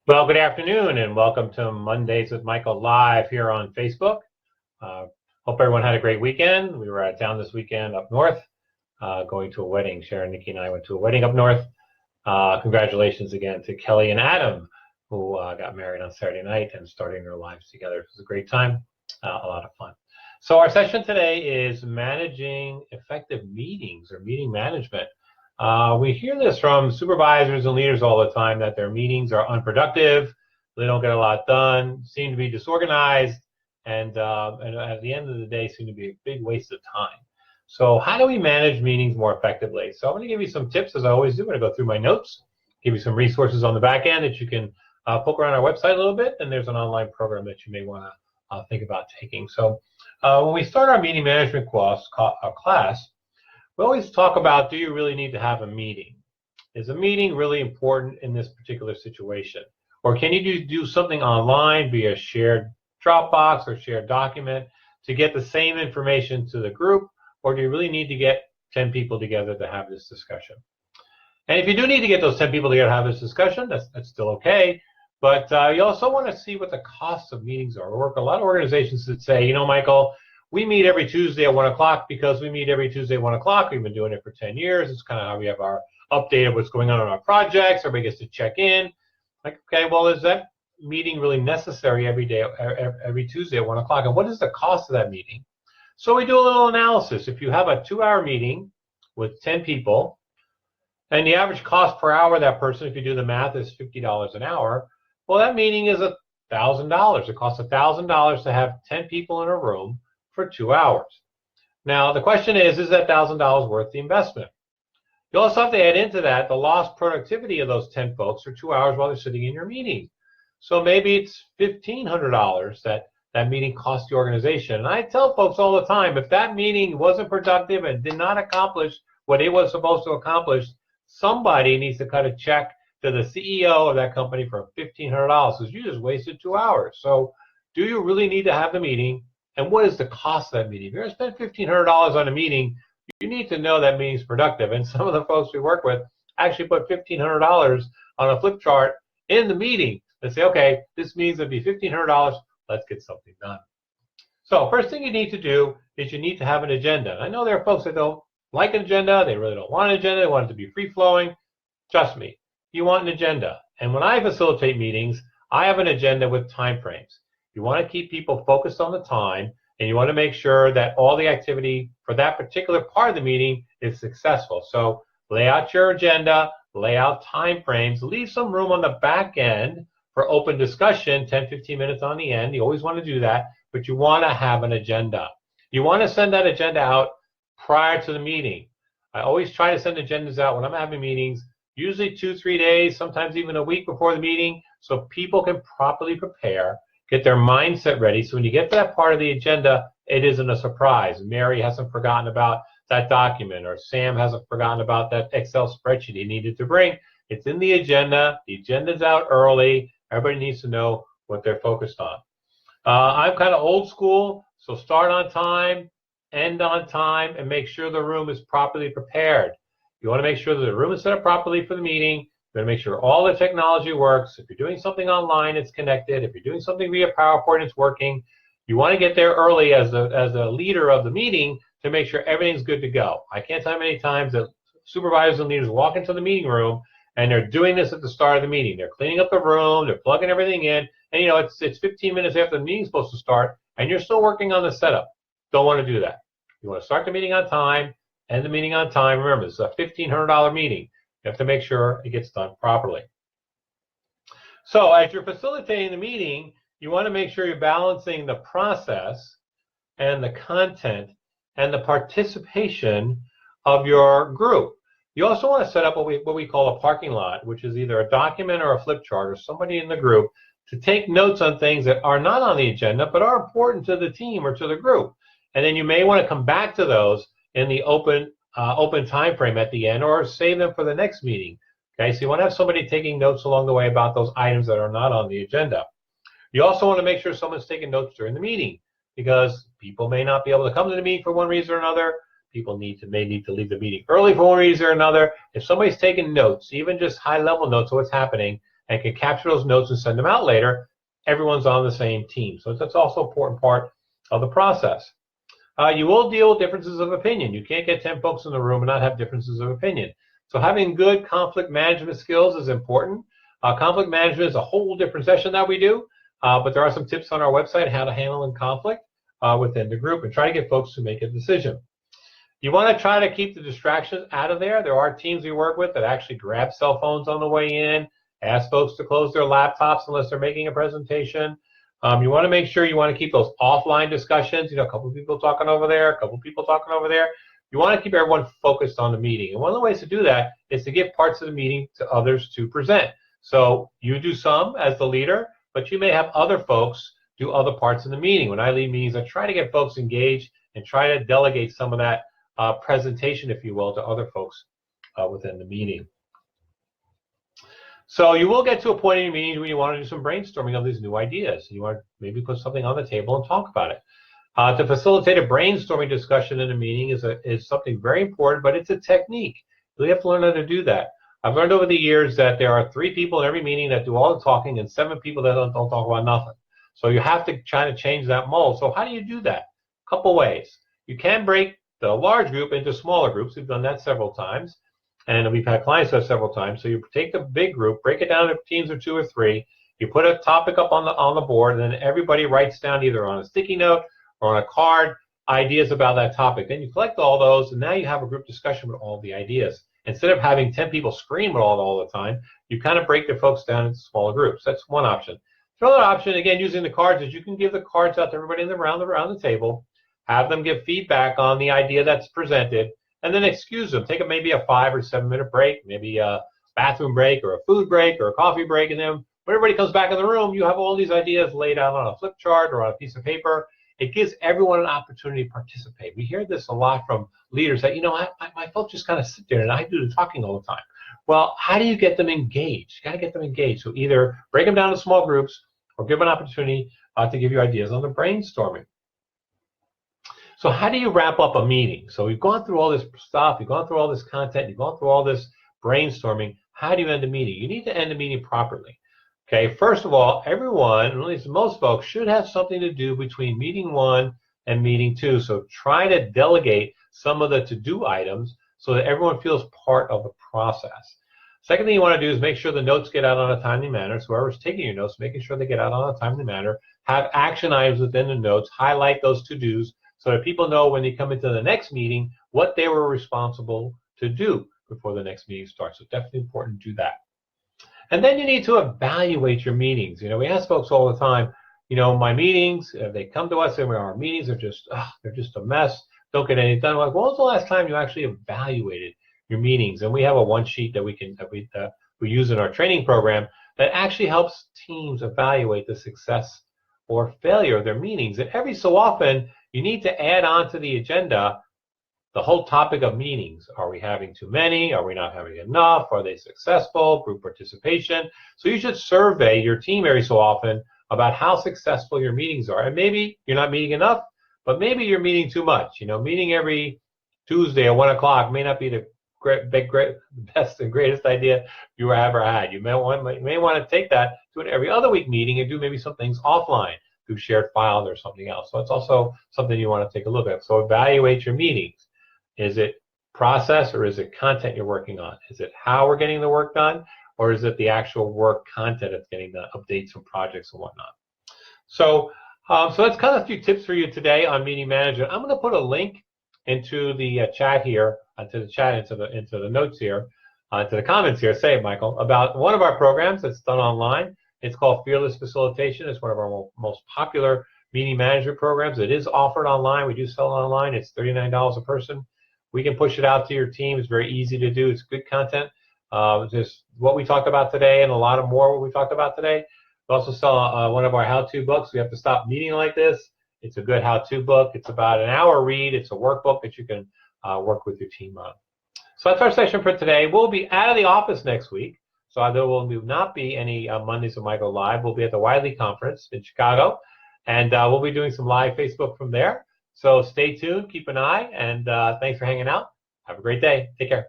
Well, good afternoon and welcome to Mondays with Michael live here on Facebook. Hope everyone had a great weekend. We were out of town this weekend up north, going to a wedding. Sharon, Nikki, and I went to a wedding up north. Congratulations again to Kelly and Adam, who got married on Saturday night and starting their lives together. It was a great time, a lot of fun. So our session today is managing effective meetings or meeting management. We hear this from supervisors and leaders all the time that their meetings are unproductive, they don't get a lot done, seem to be disorganized, and at the end of the day seem to be a big waste of time. So how do we manage meetings more effectively? So I'm going to give you some tips, as I always do. I'm going to go through my notes, give you some resources on the back end that you can poke around our website a little bit, and there's an online program that you may want to think about taking. So when we start our meeting management class, we always talk about, do you really need to have a meeting? Is a meeting really important in this particular situation? Or can you do something online via shared Dropbox or shared document to get the same information to the group? Or do you really need to get 10 people together to have this discussion? And if you do need to get those 10 people together to have this discussion, that's still okay. But you also want to see what the costs of meetings are. We work a lot of organizations that say, you know, Michael, we meet every Tuesday at 1 o'clock because we meet every Tuesday at 1 o'clock. We've been doing it for 10 years. It's kind of how we have our update of what's going on our projects. Everybody gets to check in. Like, okay, well, is that meeting really necessary every day, every Tuesday at 1 o'clock? And what is the cost of that meeting? So we do a little analysis. If you have a 2-hour meeting with 10 people, and the average cost per hour of that person, if you do the math, is $50 an hour, well, that meeting is $1,000. It costs $1,000 to have 10 people in a room for 2 hours. Now, the question is that $1,000 worth the investment? You also have to add into that the lost productivity of those 10 folks for 2 hours while they're sitting in your meeting. So maybe it's $1,500 that meeting cost the organization. And I tell folks all the time, if that meeting wasn't productive and did not accomplish what it was supposed to accomplish, somebody needs to cut a check to the CEO of that company for $1,500 because you just wasted 2 hours. So do you really need to have the meeting? And what is the cost of that meeting? If you're going to spend $1,500 on a meeting, you need to know that meeting's productive. And some of the folks we work with actually put $1,500 on a flip chart in the meeting and say, okay, this means it'll be $1,500. Let's get something done. So first thing you need to do is you need to have an agenda. And I know there are folks that don't like an agenda. They really don't want an agenda. They want it to be free-flowing. Trust me, you want an agenda. And when I facilitate meetings, I have an agenda with time frames. You want to keep people focused on the time, and you want to make sure that all the activity for that particular part of the meeting is successful. So lay out your agenda, lay out time frames, leave some room on the back end for open discussion, 10, 15 minutes on the end. You always want to do that, but you want to have an agenda. You want to send that agenda out prior to the meeting. I always try to send agendas out when I'm having meetings, usually 2-3 days, sometimes even a week before the meeting, so people can properly prepare, get their mindset ready, so when you get to that part of the agenda, it isn't a surprise. Mary hasn't forgotten about that document, or Sam hasn't forgotten about that Excel spreadsheet he needed to bring. It's in the agenda's out early. Everybody needs to know what they're focused on. I'm kind of old school, so start on time, end on time, and make sure the room is properly prepared. You want to make sure that the room is set up properly for the meeting. You want to make sure all the technology works. If you're doing something online, it's connected. If you're doing something via PowerPoint, it's working. You want to get there early as a leader of the meeting to make sure everything's good to go. I can't tell you how many times that supervisors and leaders walk into the meeting room and they're doing this at the start of the meeting. They're cleaning up the room, they're plugging everything in, and you know it's 15 minutes after the meeting's supposed to start, and you're still working on the setup. Don't want to do that. You want to start the meeting on time, end the meeting on time. Remember, it's a $1,500 meeting. You have to make sure it gets done properly. So as you're facilitating the meeting, you want to make sure you're balancing the process and the content and the participation of your group. You also want to set up what we call a parking lot, which is either a document or a flip chart or somebody in the group to take notes on things that are not on the agenda but are important to the team or to the group. And then you may want to come back to those in the open time frame at the end, or save them for the next meeting. Okay, so you want to have somebody taking notes along the way about those items that are not on the agenda. You also want to make sure someone's taking notes during the meeting, because people may not be able to come to the meeting for one reason or another. People may need to leave the meeting early for one reason or another. If somebody's taking notes, even just high-level notes of what's happening, and can capture those notes and send them out later, everyone's on the same team. So that's also an important part of the process. You will deal with differences of opinion. You can't get 10 folks in the room and not have differences of opinion. So having good conflict management skills is important. Conflict management is a whole different session that we do, but there are some tips on our website how to handle in conflict within the group and try to get folks to make a decision. You want to try to keep the distractions out of there. There are teams we work with that actually grab cell phones on the way in, ask folks to close their laptops unless they're making a presentation. You want to make sure you want to keep those offline discussions, a couple of people talking over there, a couple of people talking over there. You want to keep everyone focused on the meeting. And one of the ways to do that is to give parts of the meeting to others to present. So you do some as the leader, but you may have other folks do other parts of the meeting. When I lead meetings, I try to get folks engaged and try to delegate some of that presentation, if you will, to other folks within the meeting. So you will get to a point in your meeting where you want to do some brainstorming of these new ideas. You want to maybe put something on the table and talk about it. To facilitate a brainstorming discussion in a meeting is something very important, but it's a technique. You have to learn how to do that. I've learned over the years that there are 3 people in every meeting that do all the talking and 7 people that don't talk about nothing. So you have to try to change that mold. So how do you do that? A couple ways. You can break the large group into smaller groups. We've done that several times, and we've had clients do that several times. So you take the big group, break it down into teams of 2 or 3. You put a topic up on the board, and then everybody writes down either on a sticky note or on a card ideas about that topic. Then you collect all those, and now you have a group discussion with all the ideas. Instead of having 10 people scream all the time, you kind of break the folks down into smaller groups. That's one option. Another option, again, using the cards, is you can give the cards out to everybody around the table, have them give feedback on the idea that's presented, and then excuse them. Take maybe a 5 or 7 minute break, maybe a bathroom break or a food break or a coffee break, and then when everybody comes back in the room, you have all these ideas laid out on a flip chart or on a piece of paper. It gives everyone an opportunity to participate. We hear this a lot from leaders that, my folks just kind of sit there and I do the talking all the time. Well, how do you get them engaged? You got to get them engaged. So either break them down to small groups or give an opportunity to give you ideas on the brainstorming. So how do you wrap up a meeting? So we've gone through all this stuff, you've gone through all this content, you've gone through all this brainstorming. How do you end a meeting? You need to end the meeting properly. Okay, first of all, everyone, at least most folks, should have something to do between meeting 1 and meeting 2. So try to delegate some of the to-do items so that everyone feels part of the process. Second thing you want to do is make sure the notes get out on a timely manner. So whoever's taking your notes, making sure they get out on a timely manner. Have action items within the notes. Highlight those to-dos so that people know when they come into the next meeting what they were responsible to do before the next meeting starts. So definitely important to do that. And then you need to evaluate your meetings. We ask folks all the time, my meetings, they come to us and our meetings are just, they're just a mess. Don't get anything done. Like, when was the last time you actually evaluated your meetings? And we have a one sheet that we use in our training program that actually helps teams evaluate the success or failure of their meetings. And every so often, you need to add on to the agenda the whole topic of meetings. Are we having too many? Are we not having enough? Are they successful? Group participation. So you should survey your team every so often about how successful your meetings are. And maybe you're not meeting enough, but maybe you're meeting too much. Meeting every Tuesday at 1 o'clock may not be the best and greatest idea you ever had. You may want to take that to an every other week meeting and do maybe some things offline through shared files or something else. So it's also something you want to take a look at. So evaluate your meetings. Is it process or is it content you're working on? Is it how we're getting the work done, or is it the actual work content that's getting the updates from projects and whatnot? So that's kind of a few tips for you today on meeting management. I'm going to put a link into the chat here, into the notes here, to the comments here, Michael, about one of our programs that's done online. It's called Fearless Facilitation. It's one of our most popular meeting management programs. It is offered online. We do sell it online. It's $39 a person. We can push it out to your team. It's very easy to do. It's good content. Just what we talked about today and a lot of more what we talked about today. We also sell one of our how-to books. We have to stop meeting like this. It's a good how-to book. It's about an hour read. It's a workbook that you can work with your team on. So that's our session for today. We'll be out of the office next week. So there will not be any Mondays with Michael Live. We'll be at the Wiley Conference in Chicago. And we'll be doing some live Facebook from there. So stay tuned, keep an eye, and thanks for hanging out. Have a great day. Take care.